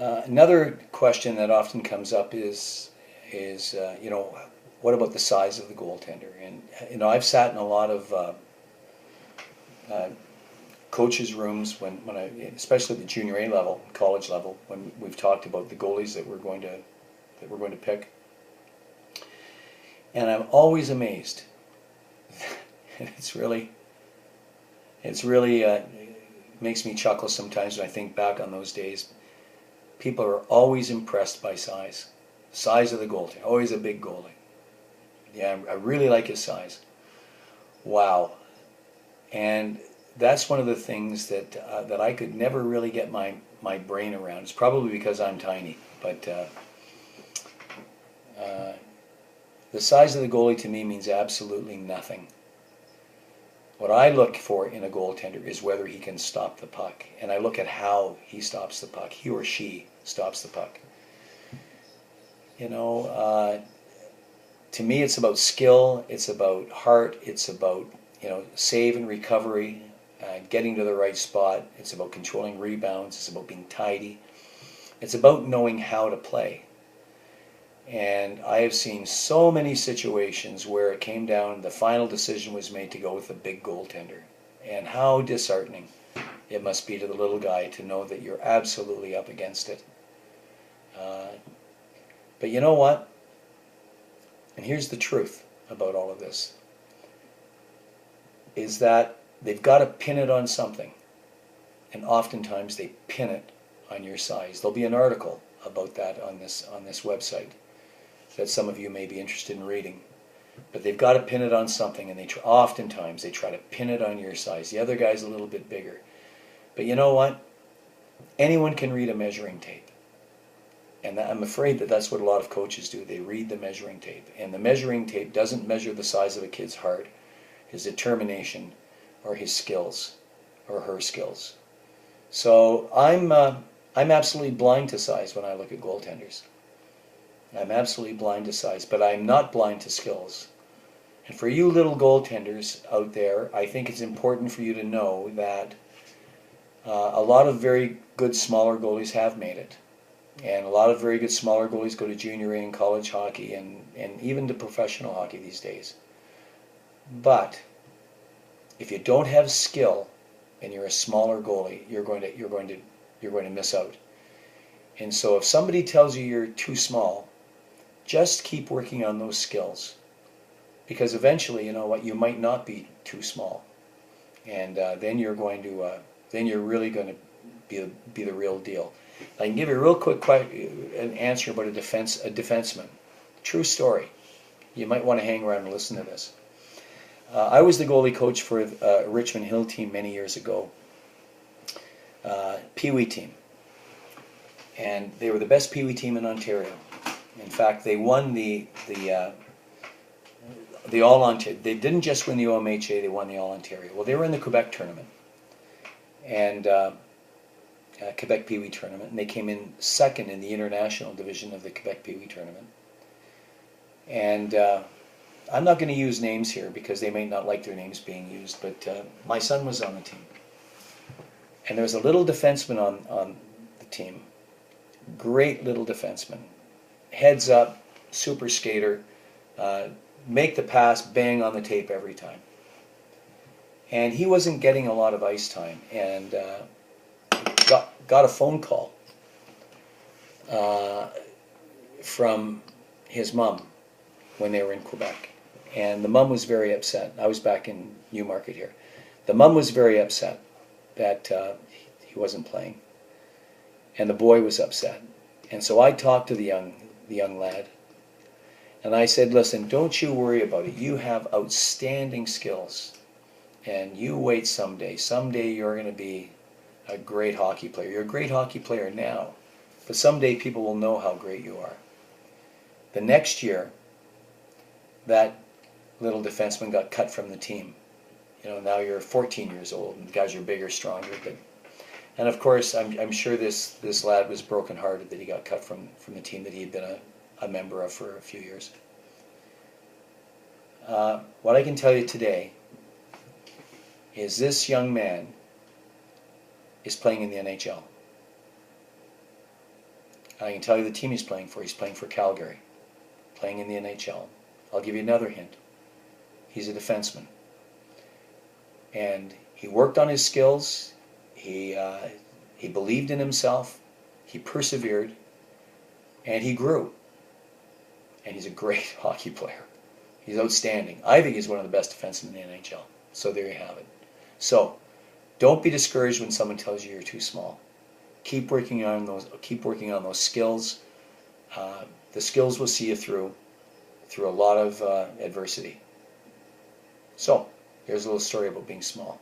Another question that often comes up is what about the size of the goaltender? And I've sat in a lot of uh, coaches' rooms when I, especially at the junior A level, college level, when we've talked about the goalies that we're going to pick, and I'm always amazed. It's really makes me chuckle sometimes when I think back on those days. People are always impressed by size. Size of the goaltender, always a big goalie. Yeah, I really like his size. Wow. And that's one of the things that I could never really get my brain around. It's probably because I'm tiny, but uh, the size of the goalie to me means absolutely nothing. What I look for in a goaltender is whether he can stop the puck, and I look at how he stops the puck. He or she stops the puck. You know, to me, it's about skill. It's about heart. It's about save and recovery, getting to the right spot. It's about controlling rebounds. It's about being tidy. It's about knowing how to play. And I have seen so many situations where it came down, the final decision was made to go with a big goaltender. And how disheartening it must be to the little guy to know that you're absolutely up against it. But you know what? And here's the truth about all of this, is that they've got to pin it on something. And oftentimes they pin it on your size. There'll be an article about that on this website that some of you may be interested in reading. But they've got to pin it on something, and oftentimes they try to pin it on your size. The other guy's a little bit bigger. But you know what? Anyone can read a measuring tape. And I'm afraid that that's what a lot of coaches do. They read the measuring tape. And the measuring tape doesn't measure the size of a kid's heart, his determination, or his skills, or her skills. So I'm absolutely blind to size when I look at goaltenders. I'm absolutely blind to size, but I'm not blind to skills. And for you little goaltenders out there, I think it's important for you to know that a lot of very good smaller goalies have made it. And a lot of very good smaller goalies go to junior A and college hockey and even to professional hockey these days. But if you don't have skill and you're a smaller goalie, you're going to miss out. And so if somebody tells you you're too small, just keep working on those skills, because eventually, you know what, you might not be too small, and then you're really going to be the real deal. I can give you a real quick an answer about a defenseman. True story. You might want to hang around and listen to this. I was the goalie coach for a Richmond Hill team many years ago, Pee-wee team, and they were the best Pee-wee team in Ontario. In fact, they won the All-Ontario. They didn't just win the OMHA, they won the All-Ontario. Well, they were in the Quebec tournament, and Quebec Pee-wee tournament, and they came in second in the international division of the Quebec Pee-wee tournament. And I'm not going to use names here because they may not like their names being used, but my son was on the team. And there was a little defenseman on the team, great little defenseman. Heads up, super skater, make the pass, bang on the tape every time. And he wasn't getting a lot of ice time, and got a phone call from his mom when they were in Quebec. And the mom was very upset. I was back in Newmarket here. The mom was very upset that he wasn't playing. And the boy was upset. And so I talked to the young lad, and I said, listen, don't you worry about it. You have outstanding skills, and you wait someday. Someday you're going to be a great hockey player. You're a great hockey player now, but someday people will know how great you are. The next year, that little defenseman got cut from the team. Now you're 14 years old, and the guys are bigger, stronger, but. And of course, I'm sure this lad was brokenhearted that he got cut from the team that he had been a member of for a few years. What I can tell you today is this young man is playing in the NHL. I can tell you the team he's playing for. He's playing for Calgary, playing in the NHL. I'll give you another hint. He's a defenseman. And he worked on his skills. He believed in himself. He persevered. And he grew. And he's a great hockey player. He's outstanding. I think he's one of the best defensemen in the NHL. So there you have it. So don't be discouraged when someone tells you you're too small. Keep working on those. Keep working on those skills. The skills will see you through a lot of adversity. So here's a little story about being small.